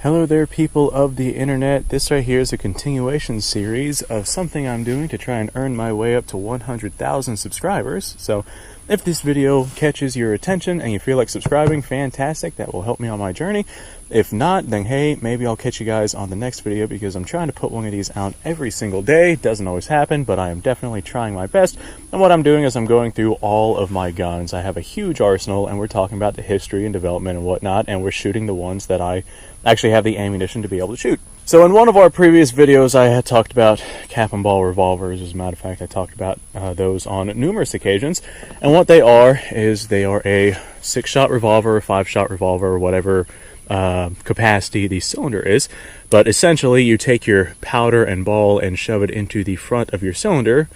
Hello there, people of the internet. This right here is a continuation series of something I'm doing to try and earn my way up to 100,000 subscribers. So if this video catches your attention and you feel like subscribing, fantastic. That will help me on my journey. If not, then hey, maybe I'll catch you guys on the next video because I'm trying to put one of these out every single day. Doesn't always happen, but I am definitely trying my best. And what I'm doing is I'm going through all of my guns. I have a huge arsenal and we're talking about the history and development and whatnot, and we're shooting the ones that I actually have the ammunition to be able to shoot. So in one of our previous videos, I had talked about cap and ball revolvers. As a matter of fact, I talked about those on numerous occasions. And what they are is they are a 6-shot revolver, a 5-shot revolver, or whatever capacity the cylinder is. But essentially, you take your powder and ball and shove it into the front of your cylinder.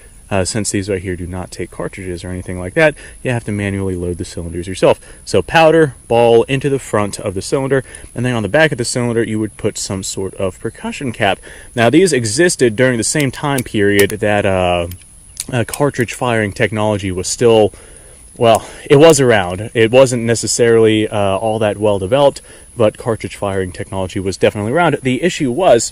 Since these right here do not take cartridges or anything like that, you have to manually load the cylinders yourself. So powder, ball into the front of the cylinder, and then on the back of the cylinder you would put some sort of percussion cap. Now these existed during the same time period that cartridge firing technology was still, well, it was around. It wasn't necessarily all that well developed, but cartridge firing technology was definitely around. The issue was,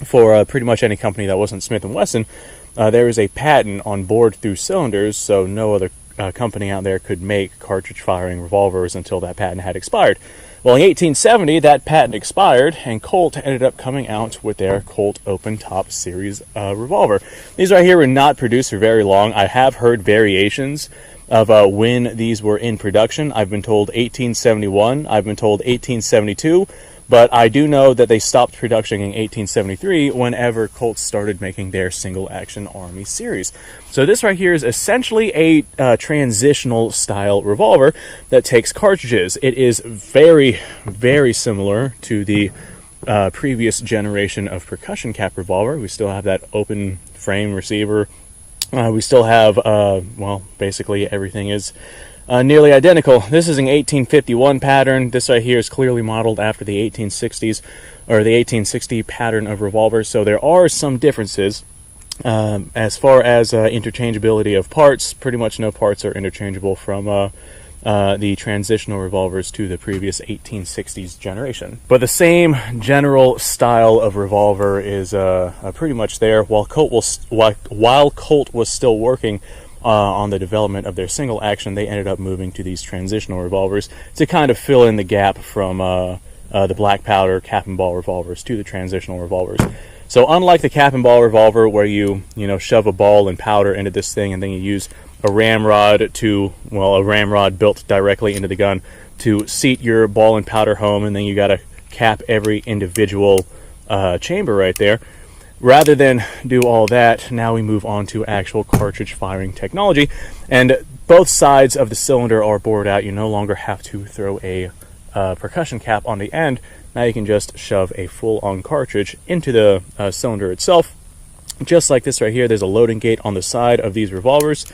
for pretty much any company that wasn't Smith & Wesson, there is a patent on bore-through cylinders, so no other company out there could make cartridge-firing revolvers until that patent had expired. Well, in 1870, that patent expired, and Colt ended up coming out with their Colt open-top series revolver. These right here were not produced for very long. I have heard variations of when these were in production. I've been told 1871, I've been told 1872, but I do know that they stopped production in 1873 whenever Colt started making their single-action Army series. So this right here is essentially a transitional style revolver that takes cartridges. It is very, very similar to the previous generation of percussion cap revolver. We still have that open frame receiver. We still have, well, basically everything is nearly identical. This is an 1851 pattern. This right here is clearly modeled after the 1860s, or the 1860 pattern of revolvers. So there are some differences. As far as interchangeability of parts, pretty much no parts are interchangeable from the transitional revolvers to the previous 1860s generation. But the same general style of revolver is pretty much there. While Colt was still working on the development of their single action, they ended up moving to these transitional revolvers to kind of fill in the gap from the black powder cap and ball revolvers to the transitional revolvers. So unlike the cap and ball revolver where you shove a ball and powder into this thing and then you use a ramrod built directly into the gun to seat your ball and powder home, and then you got to cap every individual chamber right there. Rather than do all that, now we move on to actual cartridge firing technology, and both sides of the cylinder are bored out. You no longer have to throw a percussion cap on the end. Now you can just shove a full-on cartridge into the cylinder itself. Just like this right here, there's a loading gate on the side of these revolvers.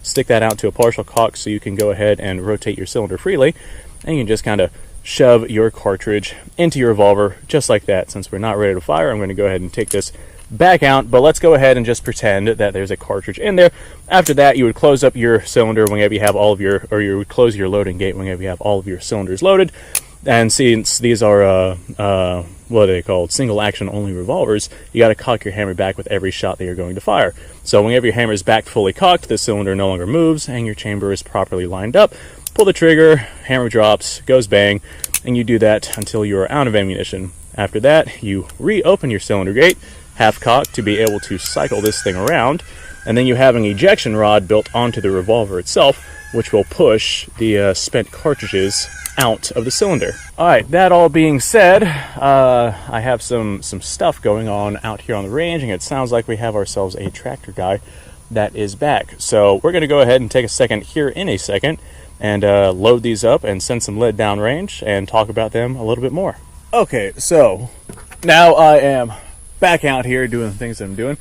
Stick that out to a partial cock so you can go ahead and rotate your cylinder freely, and you can just kind of shove your cartridge into your revolver just like that. Since we're not ready to fire, I'm going to go ahead and take this back out, but let's go ahead and just pretend that there's a cartridge in there. After that, you would close up your cylinder whenever you have all of your, or you would close your loading gate whenever you have all of your cylinders loaded. And since these are what are they called, single action only revolvers, you got to cock your hammer back with every shot that you're going to fire. So whenever your hammer is back fully cocked, the cylinder no longer moves and your chamber is properly lined up. Pull the trigger, hammer drops, goes bang, and you do that until you are out of ammunition. After that, you reopen your cylinder gate, half cocked, to be able to cycle this thing around, and then you have an ejection rod built onto the revolver itself, which will push the spent cartridges out of the cylinder. Alright, that all being said, I have some stuff going on out here on the range, and it sounds like we have ourselves a tractor guy that is back. So we're going to go ahead and take a second here in a second and load these up and send some lead down range and talk about them a little bit more. Okay, so now I am back out here doing the things that I'm doing.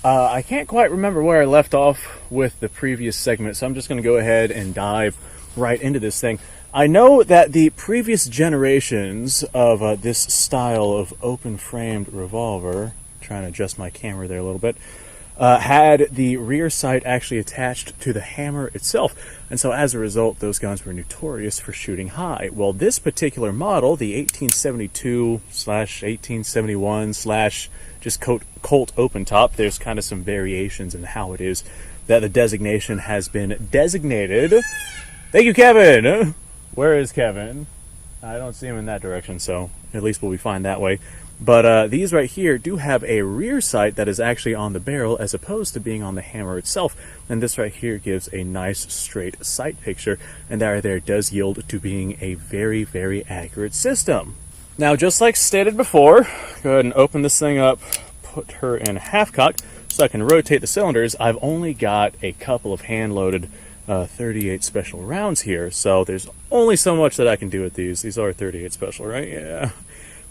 I can't quite remember where I left off with the previous segment, so I'm just going to go ahead and dive right into this thing. I know that the previous generations of this style of open-framed revolver, trying to adjust my camera there a little bit, had the rear sight actually attached to the hammer itself. And so as a result, those guns were notorious for shooting high. Well, this particular model, the 1872/1871/ just Colt open top, there's kind of some variations in how it is that the designation has been designated. Thank you, Kevin! Where is Kevin? I don't see him in that direction, so at least we'll be fine that way. But these right here do have a rear sight that is actually on the barrel as opposed to being on the hammer itself. And this right here gives a nice straight sight picture, and that right there does yield to being a very, very accurate system. Now, just like stated before, go ahead and open this thing up, put her in half cock so I can rotate the cylinders. I've only got a couple of hand-loaded 38 special rounds here, so there's only so much that I can do with these. These are 38 special, right? Yeah.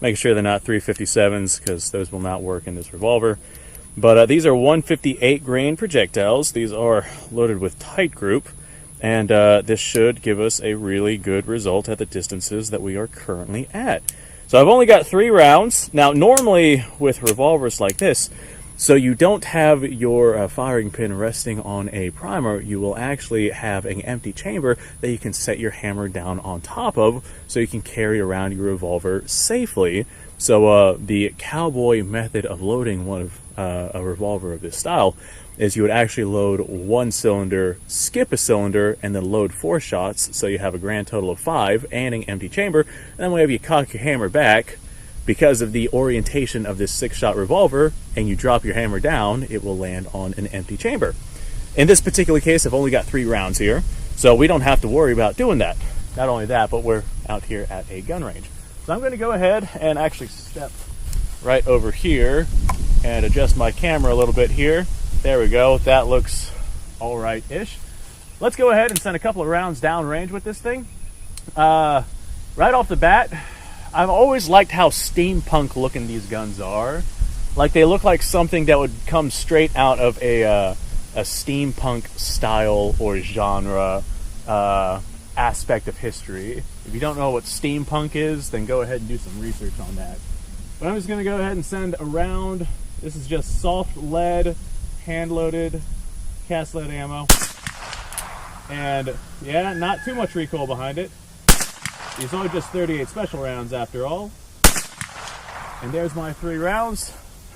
Making sure they're not 357s, because those will not work in this revolver. But these are 158 grain projectiles. These are loaded with tight group, and this should give us a really good result at the distances that we are currently at. So I've only got 3 rounds. Now, normally with revolvers like this, so you don't have your firing pin resting on a primer, you will actually have an empty chamber that you can set your hammer down on top of so you can carry around your revolver safely. So the cowboy method of loading a revolver of this style is you would actually load 1 cylinder, skip a cylinder, and then load 4 shots, so you have a grand total of 5 and an empty chamber. And then whenever you cock your hammer back, because of the orientation of this 6-shot revolver, and you drop your hammer down, it will land on an empty chamber. In this particular case, I've only got 3 rounds here, so we don't have to worry about doing that. Not only that, but we're out here at a gun range. So I'm going to go ahead and actually step right over here and adjust my camera a little bit here. There we go. That looks all right-ish. Let's go ahead and send a couple of rounds downrange with this thing. Right off the bat, I've always liked how steampunk looking these guns are. Like, they look like something that would come straight out of a steampunk style or genre aspect of history. If you don't know what steampunk is, then go ahead and do some research on that. But I'm just going to go ahead and send a round. This is just soft lead, hand-loaded, cast lead ammo. And yeah, not too much recoil behind it. These are just 38 special rounds after all. And there's my 3 rounds.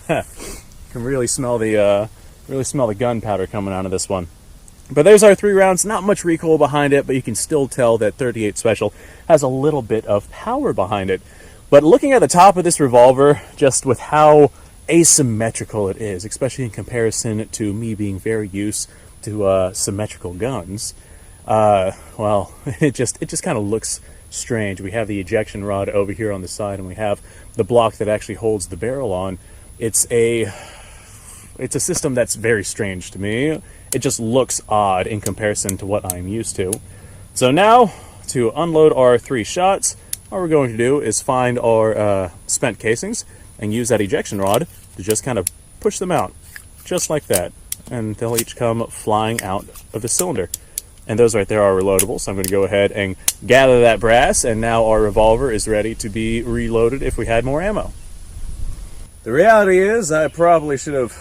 You can really smell the gunpowder coming out of this one. But there's our 3 rounds. Not much recoil behind it, but you can still tell that 38 special has a little bit of power behind it. But looking at the top of this revolver, just with how asymmetrical it is, especially in comparison to me being very used to symmetrical guns, well, it just kind of looks strange. We have the ejection rod over here on the side, and we have the block that actually holds the barrel on. It's a system that's very strange to me. It just looks odd in comparison to what I'm used to. So now, to unload our 3 shots, what we're going to do is find our spent casings and use that ejection rod to just kind of push them out, just like that. And they'll each come flying out of the cylinder. And those right there are reloadable, so I'm going to go ahead and gather that brass, and now our revolver is ready to be reloaded if we had more ammo. The reality is, I probably should have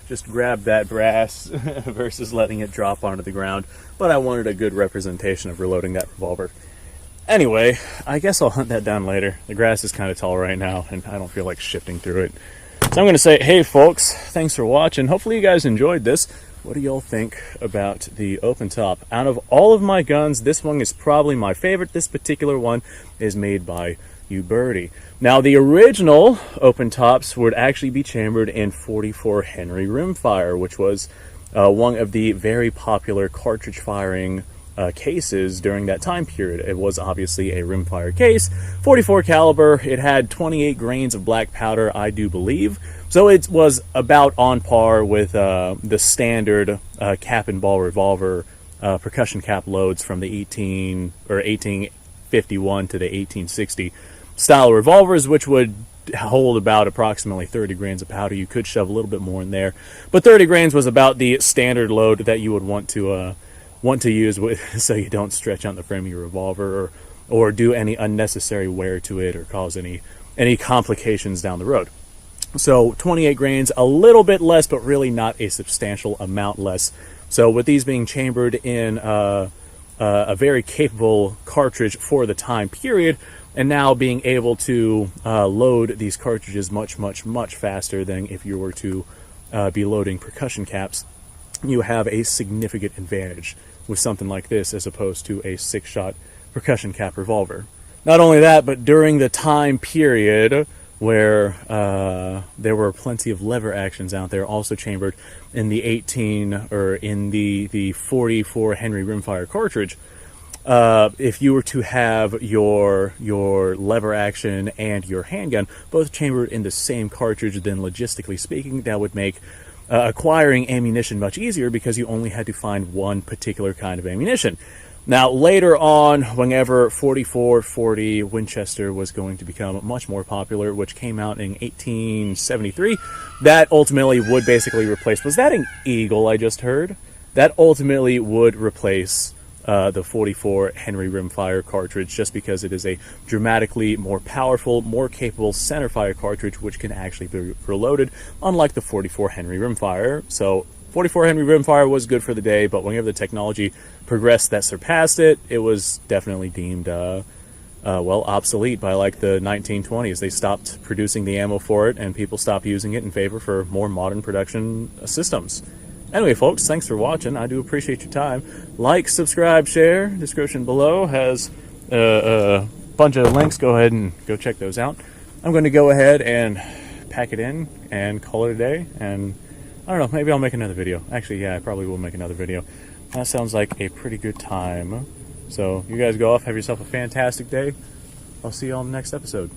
just grabbed that brass versus letting it drop onto the ground, but I wanted a good representation of reloading that revolver. Anyway, I guess I'll hunt that down later. The grass is kind of tall right now, and I don't feel like shifting through it. So I'm going to say, hey folks, thanks for watching. Hopefully you guys enjoyed this. What do y'all think about the open top? Out of all of my guns, this one is probably my favorite. This particular one is made by Reuploaded. Now, the original open tops would actually be chambered in 44 Henry rimfire, which was one of the very popular cartridge firing cases during that time period. It was obviously a rimfire case, 44 caliber. It had 28 grains of black powder, I do believe. So it was about on par with the standard cap and ball revolver percussion cap loads from the 1851 to the 1860 style revolvers, which would hold about approximately 30 grains of powder. You could shove a little bit more in there, but 30 grains was about the standard load that you would want to use with, so you don't stretch out the frame of your revolver or do any unnecessary wear to it or cause any complications down the road. So 28 grains, a little bit less, but really not a substantial amount less. So with these being chambered in a very capable cartridge for the time period, and now being able to load these cartridges much faster than if you were to be loading percussion caps, you have a significant advantage with something like this as opposed to a 6-shot percussion cap revolver. Not only that, but during the time period where there were plenty of lever actions out there, also chambered in the 44 Henry rimfire cartridge, if you were to have your lever action and your handgun both chambered in the same cartridge, then logistically speaking, that would make acquiring ammunition much easier because you only had to find one particular kind of ammunition. Now, later on, whenever 44-40 Winchester was going to become much more popular, which came out in 1873, that ultimately would basically replace... Was that an eagle I just heard? That ultimately would replace the 44 Henry rimfire cartridge, just because it is a dramatically more powerful, more capable centerfire cartridge, which can actually be reloaded, unlike the 44 Henry rimfire. So 44 Henry rimfire was good for the day, but whenever the technology progressed that surpassed it, it was definitely deemed well, obsolete by like the 1920s. They stopped producing the ammo for it, and people stopped using it in favor for more modern production systems. Anyway, folks, thanks for watching. I do appreciate your time. Like, subscribe, share. Description below has a bunch of links. Go ahead and go check those out. I'm going to go ahead and pack it in and call it a day. And I don't know, maybe I'll make another video. Actually, yeah, I probably will make another video. That sounds like a pretty good time. So you guys go off, have yourself a fantastic day. I'll see you on the next episode.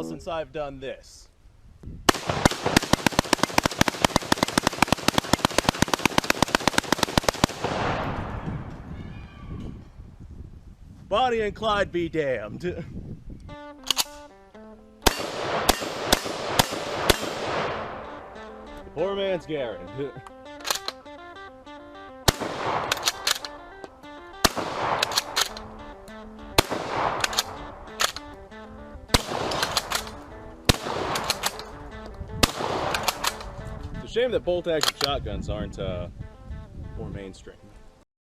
Since I've done this. Bonnie and Clyde be damned. Poor man's Garrett. It's a shame that bolt-action shotguns aren't more mainstream.